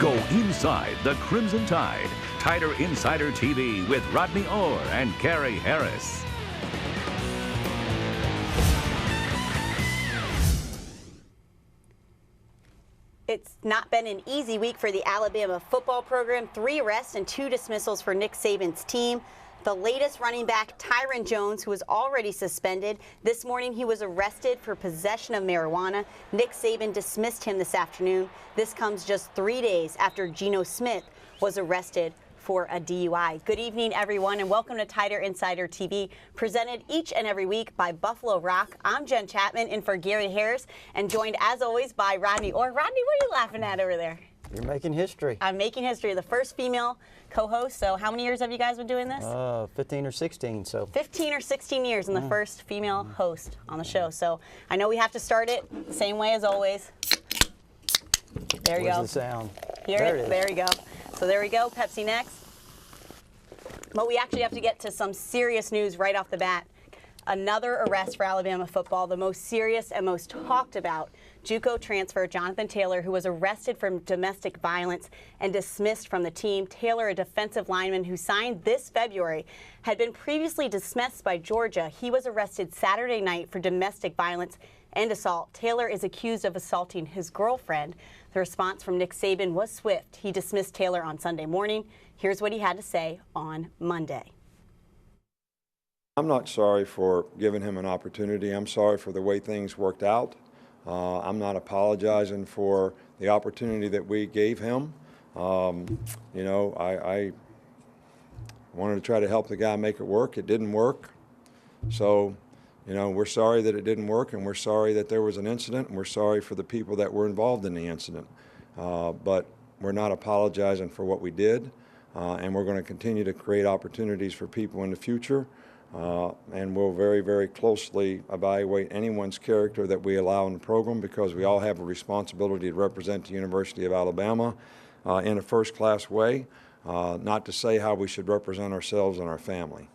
Go inside the Crimson Tide. Tider Insider TV with Rodney Orr and Carrie Harris. It's not been an easy week for the Alabama football program. 3 arrests and 2 dismissals for Nick Saban's team. The latest running back, Tyron Jones, who was already suspended. This morning he was arrested for possession of marijuana. Nick Saban dismissed him this afternoon. This comes just 3 days after Geno Smith was arrested for a DUI. Good evening, everyone, and welcome to Tider Insider TV, presented each and every week by Buffalo Rock. I'm Jen Chapman, in for Gary Harris, and joined, as always, by Rodney Orr. Rodney, what are you laughing at over there? You're making history. I'm making history. The first female co-host. So how many years have you guys been doing this? 15 or 16. So 15 or 16 years, and the first female host on the show. So I know we have to start it the same way as always. There you go. Where's the sound? Hear there it? There you go. So there we go. Pepsi next. But we actually have to get to some serious news right off the bat. Another arrest for Alabama football, the most serious and most talked about. JUCO transfer Jonathan Taylor, who was arrested for domestic violence and dismissed from the team. Taylor, a defensive lineman who signed this February, had been previously dismissed by Georgia. He was arrested Saturday night for domestic violence and assault. Taylor is accused of assaulting his girlfriend. The response from Nick Saban was swift. He dismissed Taylor on Sunday morning. Here's what he had to say on Monday. I'm not sorry for giving him an opportunity. I'm sorry for the way things worked out. I'm not apologizing for the opportunity that we gave him. You know, I wanted to try to help the guy make it work. It didn't work. So, you know, we're sorry that it didn't work, and we're sorry that there was an incident, and we're sorry for the people that were involved in the incident. But we're not apologizing for what we did, and we're going to continue to create opportunities for people in the future. And we'll very, very closely evaluate anyone's character that we allow in the program, because we all have a responsibility to represent the University of Alabama in a first-class way, not to say how we should represent ourselves and our family.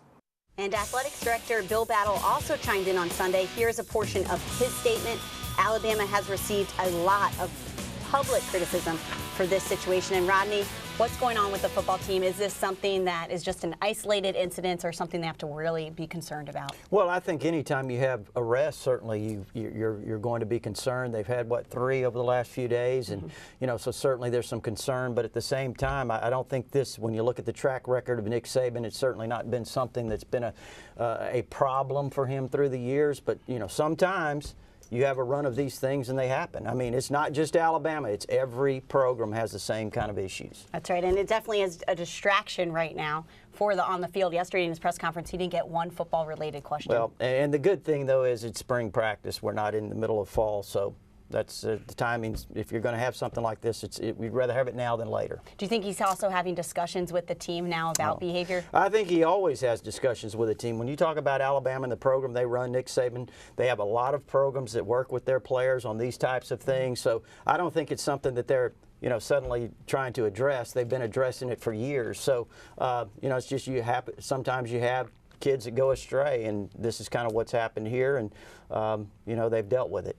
And Athletics Director Bill Battle also chimed in on Sunday. Here's a portion of his statement. Alabama has received a lot of public criticism for this situation. And Rodney, what's going on with the football team? Is this something that is just an isolated incident, or something they have to really be concerned about? Well, I think anytime you have arrests, certainly you're going to be concerned. They've had, what, 3 over the last few days, and you know, so certainly there's some concern. But at the same time, I don't think this, when you look at the track record of Nick Saban, it's certainly not been something that's been a problem for him through the years. But you know, sometimes you have a run of these things and they happen. I mean, it's not just Alabama, it's every program has the same kind of issues. That's right, and it definitely is a distraction right now for the on the field. Yesterday in his press conference, he didn't get one football-related question. Well, and the good thing, though, is it's spring practice. We're not in the middle of fall, so that's the timing. If you're going to have something like this, we'd rather have it now than later. Do you think he's also having discussions with the team now about behavior? I think he always has discussions with the team. When you talk about Alabama and the program they run, Nick Saban, they have a lot of programs that work with their players on these types of things. So I don't think it's something that they're, you know, suddenly trying to address. They've been addressing it for years. So, you know, it's just sometimes you have kids that go astray, and this is kind of what's happened here, and, you know, they've dealt with it.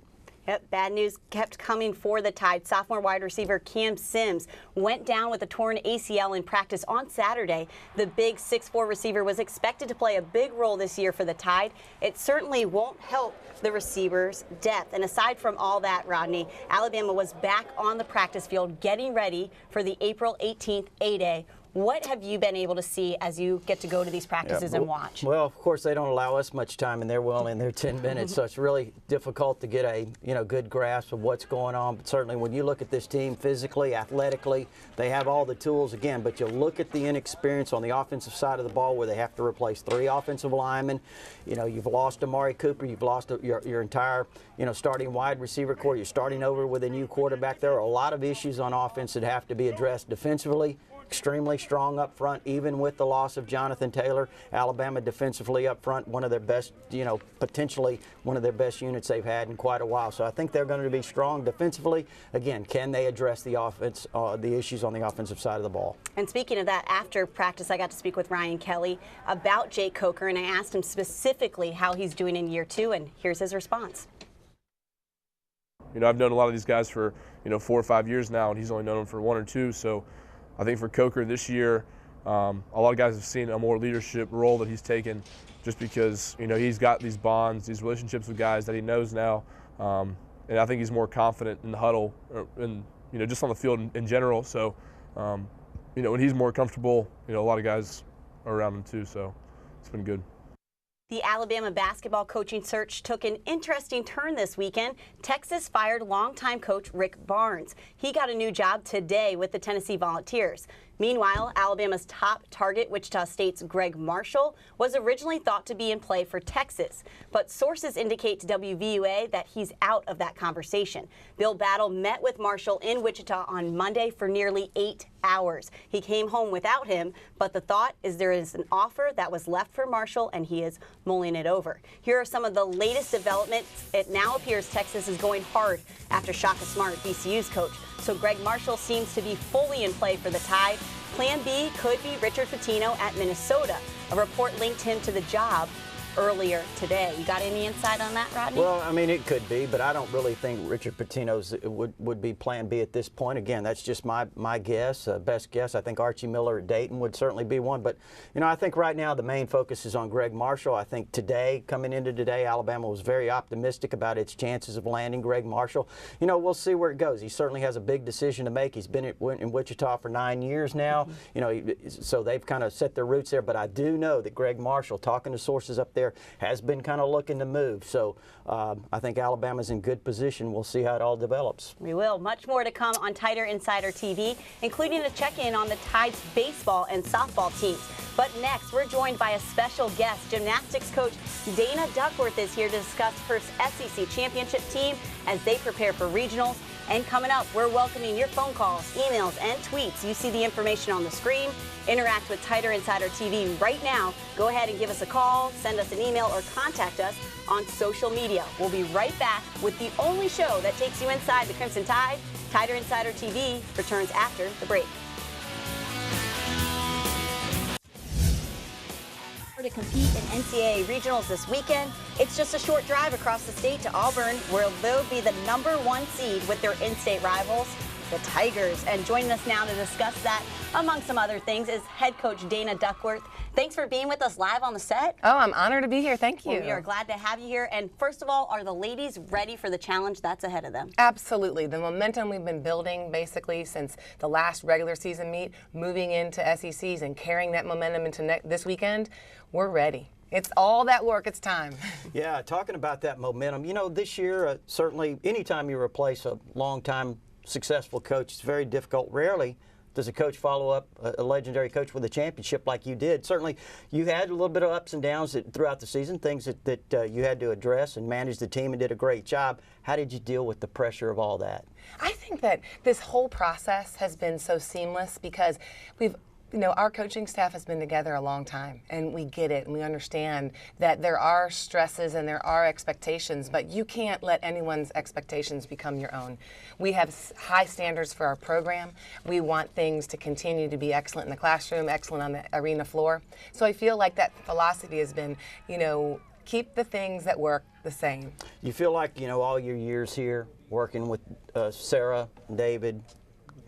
Yep, bad news kept coming for the Tide. Sophomore wide receiver Cam Sims went down with a torn ACL in practice on Saturday. The big 6'4" receiver was expected to play a big role this year for the Tide. It certainly won't help the receivers' depth. And aside from all that, Rodney, Alabama was back on the practice field getting ready for the April 18th A-Day. What have you been able to see as you get to go to these practices and watch? Well, of course, they don't allow us much time, and they're well in their 10 minutes, so it's really difficult to get a good grasp of what's going on. But certainly, when you look at this team physically, athletically, they have all the tools again. But you look at the inexperience on the offensive side of the ball, where they have to replace 3 offensive linemen. You know, you've lost Amari Cooper, you've lost your entire starting wide receiver core. You're starting over with a new quarterback. There are a lot of issues on offense that have to be addressed defensively. Extremely strong up front, even with the loss of Jonathan Taylor. Alabama defensively up front, one of their best, potentially one of their best units they've had in quite a while. So I think they're going to be strong defensively. Again, can they address the offense, the issues on the offensive side of the ball? And speaking of that, after practice, I got to speak with Ryan Kelly about Jake Coker, and I asked him specifically how he's doing in year 2, and here's his response. I've known a lot of these guys for 4 or 5 years now, and he's only known him for 1 or 2. So I think for Coker this year, a lot of guys have seen a more leadership role that he's taken, just because he's got these bonds, these relationships with guys that he knows now, and I think he's more confident in the huddle, and just on the field in general. So when he's more comfortable, a lot of guys are around him too. So it's been good. The Alabama basketball coaching search took an interesting turn this weekend. Texas fired longtime coach Rick Barnes. He got a new job today with the Tennessee Volunteers. Meanwhile, Alabama's top target, Wichita State's Greg Marshall, was originally thought to be in play for Texas, but sources indicate to WVUA that he's out of that conversation. Bill Battle met with Marshall in Wichita on Monday for nearly 8 hours. He came home without him, but the thought is there is an offer that was left for Marshall, and he is mulling it over. Here are some of the latest developments. It now appears Texas is going hard after Shaka Smart, VCU's coach. So Greg Marshall seems to be fully in play for the Tide. Plan B could be Richard Pitino at Minnesota. A report linked him to the job earlier today. You got any insight on that, Rodney? Well, I mean, it could be, but I don't really think Richard Pitino's would be plan B at this point. Again, that's just my guess, best guess. I think Archie Miller at Dayton would certainly be one. But, I think right now the main focus is on Greg Marshall. I think coming into today, Alabama was very optimistic about its chances of landing Greg Marshall. We'll see where it goes. He certainly has a big decision to make. He's been in Wichita for 9 years now. So they've kind of set their roots there. But I do know that Greg Marshall, talking to sources up there, has been kind of looking to move. So I think Alabama's in good position. We'll see how it all develops. We will. Much more to come on Tider Insider TV, including a check-in on the Tide's baseball and softball teams. But next, we're joined by a special guest. Gymnastics coach Dana Duckworth is here to discuss her SEC championship team as they prepare for regionals. And coming up, we're welcoming your phone calls, emails, and tweets. You see the information on the screen. Interact with Tider Insider TV right now. Go ahead and give us a call, send us an email, or contact us on social media. We'll be right back with the only show that takes you inside the Crimson Tide. Tider Insider TV returns after the break. To compete in NCAA regionals this weekend, it's just a short drive across the state to Auburn, where they'll be the #1 seed with their in-state rivals, the Tigers. And joining us now to discuss that, among some other things, is head coach Dana Duckworth. Thanks for being with us live on the set. Oh, I'm honored to be here. Thank you. Well, we are glad to have you here. And first of all, are the ladies ready for the challenge that's ahead of them? Absolutely. The momentum we've been building basically since the last regular season meet, moving into SECs and carrying that momentum into this weekend, we're ready. It's all that work. It's time. Yeah, talking about that momentum, this year, certainly anytime you replace a long-time successful coach, it's very difficult. Rarely does a coach follow up a legendary coach with a championship like you did. Certainly, you had a little bit of ups and downs throughout the season, things that you had to address and manage the team and did a great job. How did you deal with the pressure of all that? I think that this whole process has been so seamless because our coaching staff has been together a long time, and we get it, and we understand that there are stresses and there are expectations, but you can't let anyone's expectations become your own. We have high standards for our program. We want things to continue to be excellent in the classroom, excellent on the arena floor. So I feel like that philosophy has been, keep the things that work the same. You feel like, all your years here working with Sarah, David,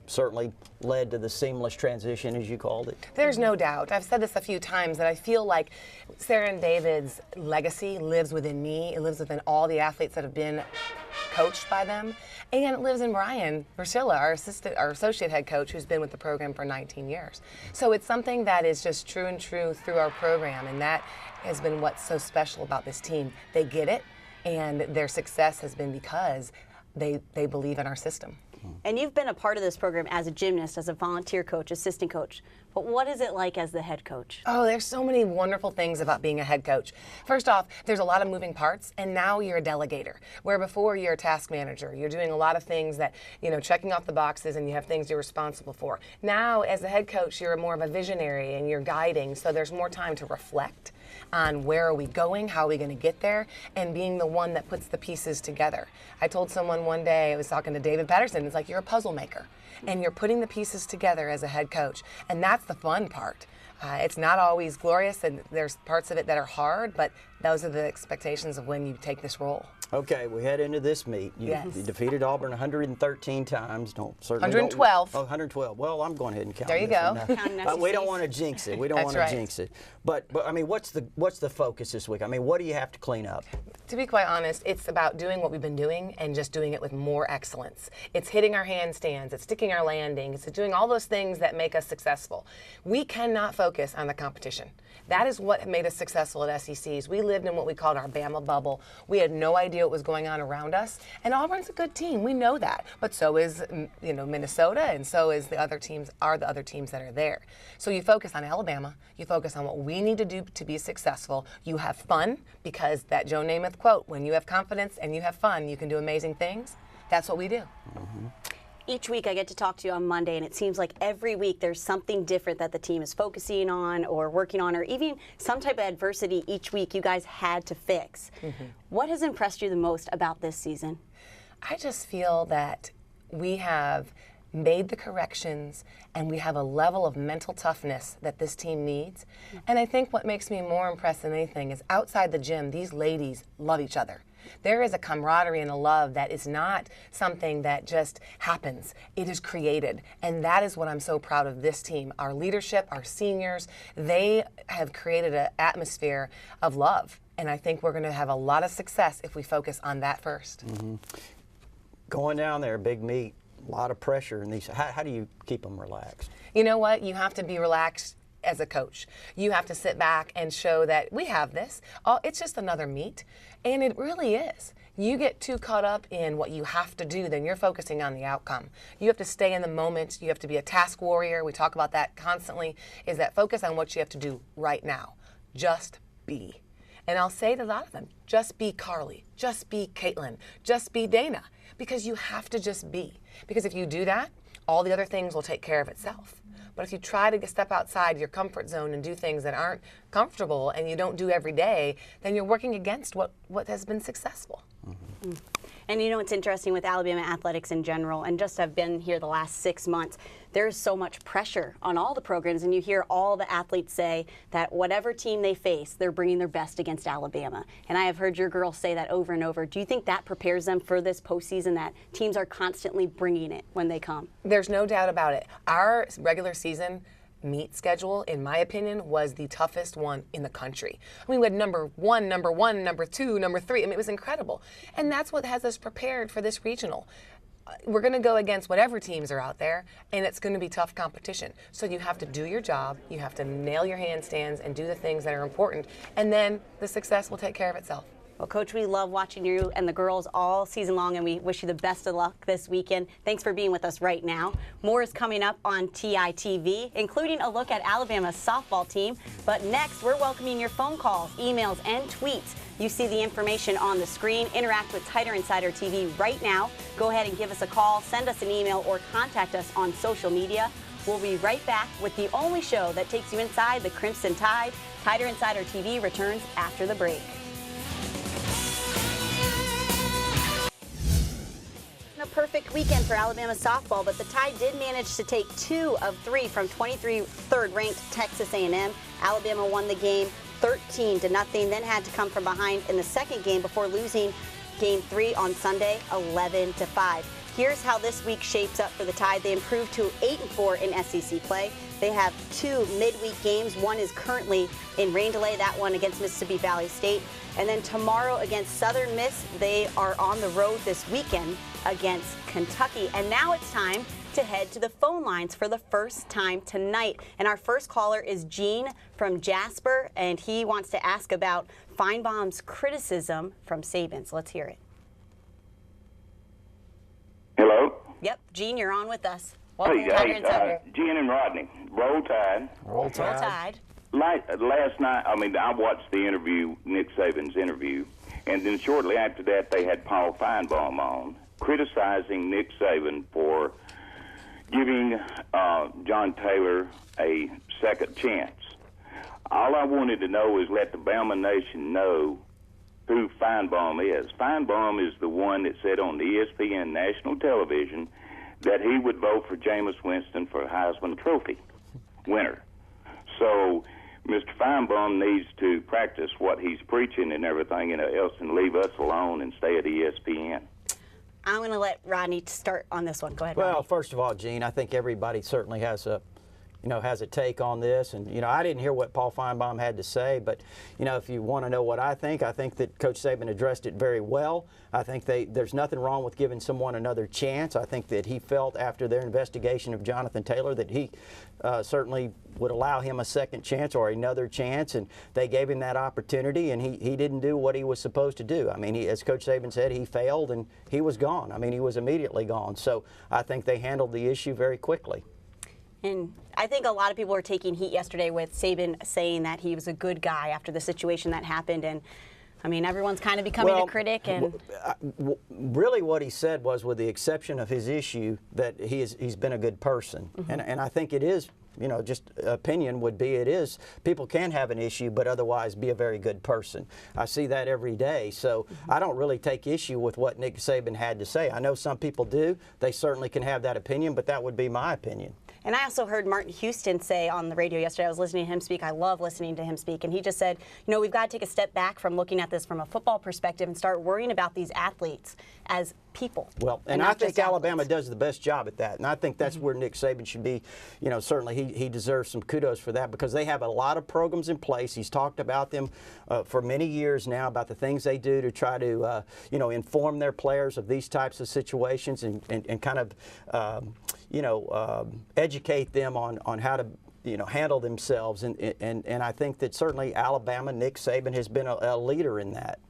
certainly led to the seamless transition, as you called it? There's no doubt. I've said this a few times that I feel like Sarah and David's legacy lives within me. It lives within all the athletes that have been coached by them. And it lives in Brian Priscilla, our associate head coach, who's been with the program for 19 years. So it's something that is just true and true through our program, and that has been what's so special about this team. They get it, and their success has been because they believe in our system. And you've been a part of this program as a gymnast, as a volunteer coach, assistant coach. But what is it like as the head coach? Oh, there's so many wonderful things about being a head coach. First off, there's a lot of moving parts, and now you're a delegator, where before you're a task manager. You're doing a lot of things that, checking off the boxes, and you have things you're responsible for. Now, as a head coach, you're more of a visionary, and you're guiding, so there's more time to reflect on where are we going, how are we going to get there, and being the one that puts the pieces together. I told someone one day, I was talking to David Patterson, it's like you're a puzzle maker, and you're putting the pieces together as a head coach, and that's the fun part. It's not always glorious, and there's parts of it that are hard, but those are the expectations of when you take this role. Okay, we head into this meet. You defeated Auburn 113 times. Certainly 112. 112. Well, I'm going ahead and count. There you go. We don't want to jinx it. We don't want to jinx it. But I mean, what's the focus this week? I mean, what do you have to clean up? To be quite honest, it's about doing what we've been doing and just doing it with more excellence. It's hitting our handstands, it's sticking our landings, it's doing all those things that make us successful. We cannot focus on the competition. That is what made us successful at SECs. We lived in what we called our Bama bubble. We had no idea what was going on around us. And Auburn's a good team. We know that. But so is Minnesota, and so is the other teams that are there. So you focus on Alabama. You focus on what we need to do to be successful. You have fun, because that Joe Namath quote, when you have confidence and you have fun, you can do amazing things. That's what we do. Mm-hmm. Each week I get to talk to you on Monday, and it seems like every week there's something different that the team is focusing on or working on, or even some type of adversity each week you guys had to fix. Mm-hmm. What has impressed you the most about this season? I just feel that we have made the corrections and we have a level of mental toughness that this team needs. Mm-hmm. And I think what makes me more impressed than anything is outside the gym, these ladies love each other. There is a camaraderie and a love that is not something that just happens. It is created. And that is what I'm so proud of this team. Our leadership, our seniors, they have created an atmosphere of love. And I think we're going to have a lot of success if we focus on that first. Mm-hmm. Going down there, big meet, a lot of pressure in these. How do you keep them relaxed? You know what? You have to be relaxed as a coach. You have to sit back and show that we have this. Oh, it's just another meet. And it really is. You get too caught up in what you have to do, then you're focusing on the outcome. You have to stay in the moment. You have to be a task warrior. We talk about that constantly, is that focus on what you have to do right now. Just be. And I'll say to a lot of them, just be Carly, just be Caitlin, just be Dana, because you have to just be. Because if you do that, all the other things will take care of itself. But if you try to step outside your comfort zone and do things that aren't comfortable and you don't do every day, then you're working against what has been successful. Mm-hmm. And you know, it's interesting with Alabama athletics in general, and just have been here the last 6 months, there's so much pressure on all the programs, and you hear all the athletes say that whatever team they face, they're bringing their best against Alabama. And I have heard your girls say that over and over. Do you think that prepares them for this postseason, that teams are constantly bringing it when they come? There's no doubt about it. Our regular season meet schedule, in my opinion, was the toughest one in the country. I mean, we had number one, number two, number three. I mean, it was incredible. And that's what has us prepared for this regional. We're going to go against whatever teams are out there, and it's going to be tough competition. So you have to do your job, you have to nail your handstands and do the things that are important, and then the success will take care of itself. Well, Coach, we love watching you and the girls all season long, and we wish you the best of luck this weekend. Thanks for being with us right now. More is coming up on TITV, including a look at Alabama's softball team. But next, we're welcoming your phone calls, emails, and tweets. You see the information on the screen. Interact with Tighter Insider TV right now. Go ahead and give us a call, send us an email, or contact us on social media. We'll be right back with the only show that takes you inside the Crimson Tide. Tighter Insider TV returns after the break. A perfect weekend for Alabama softball, but the Tide did manage to take 2 of 3 from 23rd ranked Texas A&M. Alabama won the game 13-0, then had to come from behind in the second game before losing game 3 on Sunday 11-5. Here's how this week shapes up for the Tide. They improved to 8-4 in SEC play. They have 2 midweek games. One is currently in rain delay, that one against Mississippi Valley State. And then tomorrow against Southern Miss, they are on the road this weekend against Kentucky. And now it's time to head to the phone lines for the first time tonight. And our first caller is Gene from Jasper, and he wants to ask about Feinbaum's criticism from Saban. So let's hear it. Hello? Yep, Gene, you're on with us. Welcome to Hey, Gene and Rodney, Roll Tide. Roll Tide. Roll Tide. Last night, I watched the interview, Nick Saban's interview, and then shortly after that, they had Paul Feinbaum on, criticizing Nick Saban for giving John Taylor a second chance. All I wanted to know is let the Bama Nation know who Feinbaum is. Feinbaum is the one that said on the ESPN national television that he would vote for Jameis Winston for Heisman Trophy winner. So Mr. Feinbaum needs to practice what he's preaching and everything, and else and leave us alone and stay at ESPN. I'm going to let Rodney start on this one. Go ahead, Well, Rodney. first of all, Gene, I think everybody certainly has a take on this. And, I didn't hear what Paul Feinbaum had to say, but, if you want to know what I think that Coach Saban addressed it very well. I think there's nothing wrong with giving someone another chance. I think that he felt after their investigation of Jonathan Taylor that he certainly would allow him a second chance or another chance, and they gave him that opportunity, and he didn't do what he was supposed to do. I mean, as Coach Saban said, he failed, and he was gone. I mean, he was immediately gone. So I think they handled the issue very quickly. And I think a lot of people were taking heat yesterday with Saban saying that he was a good guy after the situation that happened. And, I mean, everyone's kind of becoming a critic. And really what he said was, with the exception of his issue, that he's been a good person. Mm-hmm. And I think it is, just opinion would be it is. People can have an issue, but otherwise be a very good person. I see that every day. So I don't really take issue with what Nick Saban had to say. I know some people do. They certainly can have that opinion, but that would be my opinion. And I also heard Martin Houston say on the radio yesterday, I was listening to him speak, I love listening to him speak, and he just said, we've got to take a step back from looking at this from a football perspective and start worrying about these athletes as people. Well, and I think Alabama does the best job at that, and I think that's where Nick Saban should be. Certainly he deserves some kudos for that, because they have a lot of programs in place. He's talked about them for many years now, about the things they do to try to, inform their players of these types of situations and kind of, educate them on how to handle themselves, and I think that certainly Alabama, Nick Saban has been a leader in that.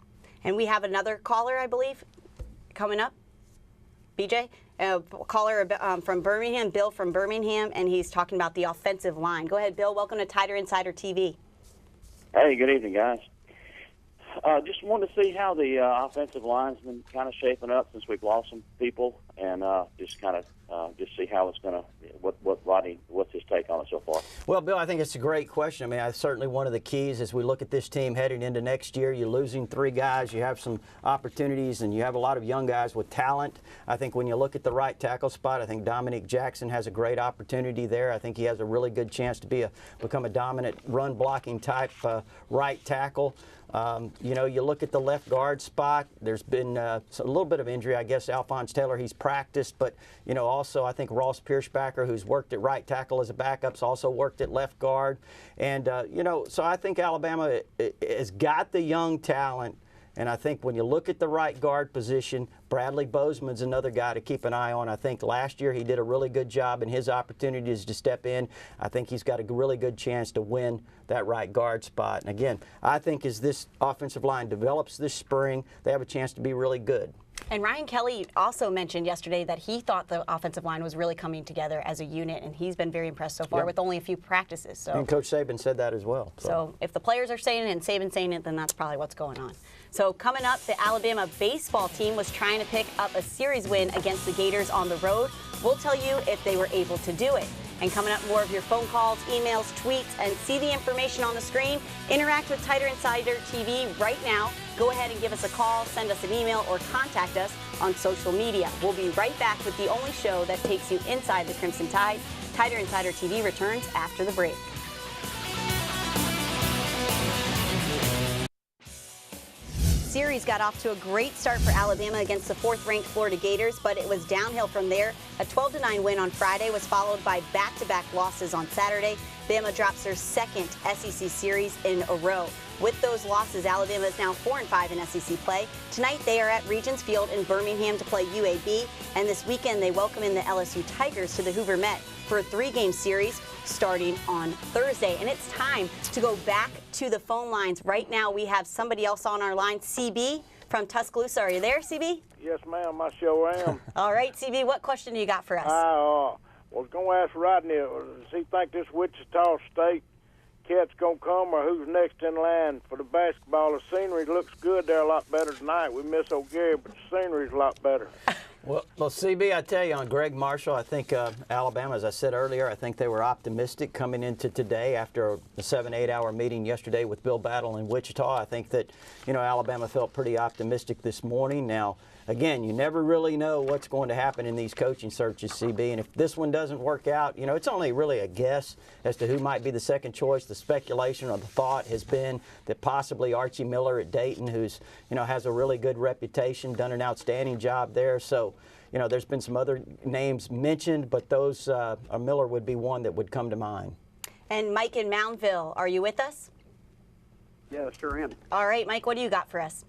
And we have another caller, I believe, coming up. BJ, a caller from Birmingham, Bill from Birmingham, and he's talking about the offensive line. Go ahead, Bill. Welcome to Tiger Insider TV. Hey, good evening, guys. Just wanted to see how the offensive line's been kind of shaping up since we've lost some people, and just kind of just see how it's going to, what Rodney, what's his take on it so far? Well, Bill, I think it's a great question. I mean, certainly one of the keys as we look at this team heading into next year. You're losing 3 guys. You have some opportunities, and you have a lot of young guys with talent. I think when you look at the right tackle spot, I think Dominic Jackson has a great opportunity there. I think he has a really good chance to become a dominant run-blocking type right tackle. You look at the left guard spot, there's been a little bit of injury. I guess Alphonse Taylor, he's practiced, but, also I think Ross Pierschbacher, who's worked at right tackle as a backup's also worked at left guard. And, so I think Alabama has got the young talent. And I think when you look at the right guard position, Bradley Bozeman's another guy to keep an eye on. I think last year he did a really good job in his opportunities to step in. I think he's got a really good chance to win that right guard spot. And again, I think as this offensive line develops this spring, they have a chance to be really good. And Ryan Kelly also mentioned yesterday that he thought the offensive line was really coming together as a unit, and he's been very impressed so far with only a few practices. So. And Coach Saban said that as well. So if the players are saying it and Saban's saying it, then that's probably what's going on. So coming up, the Alabama baseball team was trying to pick up a series win against the Gators on the road. We'll tell you if they were able to do it. And coming up, more of your phone calls, emails, tweets, and see the information on the screen. Interact with Tiger Insider TV right now. Go ahead and give us a call, send us an email, or contact us on social media. We'll be right back with the only show that takes you inside the Crimson Tide. Tiger Insider TV returns after the break. Series got off to a great start for Alabama against the 4th-ranked Florida Gators, but it was downhill from there. A 12-9 win on Friday was followed by back-to-back losses on Saturday. Bama drops their 2nd SEC series in a row. With those losses, Alabama is now 4-5 in SEC play. Tonight, they are at Regents Field in Birmingham to play UAB, and this weekend they welcome in the LSU Tigers to the Hoover Met for a 3-game series starting on Thursday. And it's time to go back to the phone lines. Right now, we have somebody else on our line, CB from Tuscaloosa. Are you there, CB? Yes, ma'am, I sure am. All right, CB, what question do you got for us? I was going to ask Rodney, does he think this Wichita State cat's going to come, or who's next in line for the basketball? The scenery looks good there, a lot better tonight. We miss O'Gary, but the scenery's a lot better. Well, CB, I tell you, on Greg Marshall, I think Alabama, as I said earlier, I think they were optimistic coming into today after the 7-8 hour meeting yesterday with Bill Battle in Wichita. I think that, Alabama felt pretty optimistic this morning. Now, again, you never really know what's going to happen in these coaching searches, CB. And if this one doesn't work out, you know, it's only really a guess as to who might be the second choice. The speculation or the thought has been that possibly Archie Miller at Dayton, who's, you know, has a really good reputation, done an outstanding job there. So, you know, there's been some other names mentioned, but those Miller would be one that would come to mind. And Mike in Moundville, are you with us? Yeah, sure am. All right, Mike, what do you got for us?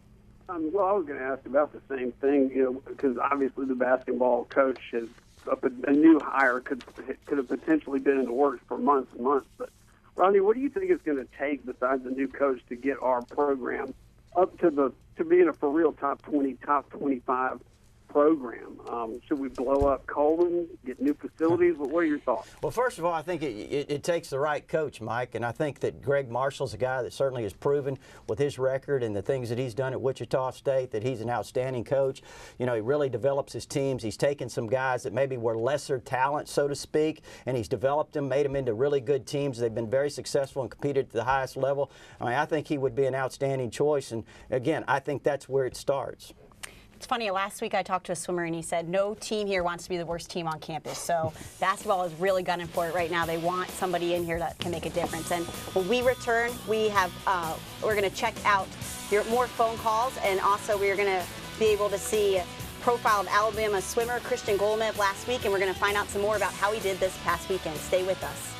Well, I was going to ask about the same thing, you know, because obviously the basketball coach has a new hire could have potentially been in the works for months and months. But Rodney, what do you think it's going to take besides the new coach to get our program up to being a for real top 20, top 25 program? Should we blow up Coleman, get new facilities? What are your thoughts? Well, first of all, I think it takes the right coach, Mike, and I think that Greg Marshall's a guy that certainly has proven with his record and the things that he's done at Wichita State that he's an outstanding coach. You know, he really develops his teams. He's taken some guys that maybe were lesser talent, so to speak, and he's developed them, made them into really good teams. They've been very successful and competed at the highest level. I mean, I think he would be an outstanding choice, and again, I think that's where it starts. It's funny, last week I talked to a swimmer and he said no team here wants to be the worst team on campus. So basketball is really gunning for it right now. They want somebody in here that can make a difference. And when we return, we're going to check out more phone calls, and also we're going to be able to see profiled Alabama swimmer Christian Golumev last week, and we're going to find out some more about how he did this past weekend. Stay with us.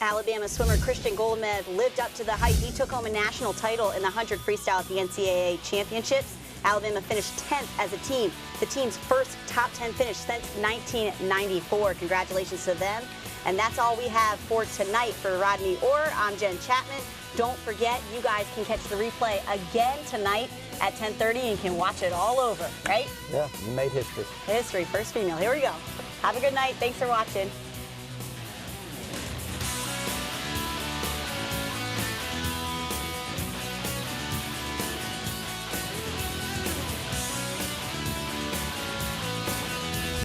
Alabama swimmer Christian Golumev lived up to the hype. He took home a national title in the 100 freestyle at the NCAA championships. Alabama finished 10th as a team, the team's first top 10 finish since 1994. Congratulations to them. And that's all we have for tonight. For Rodney Orr, I'm Jen Chapman. Don't forget, you guys can catch the replay again tonight at 10:30 and can watch it all over, right? Yeah, you made history. History, first female. Here we go. Have a good night. Thanks for watching.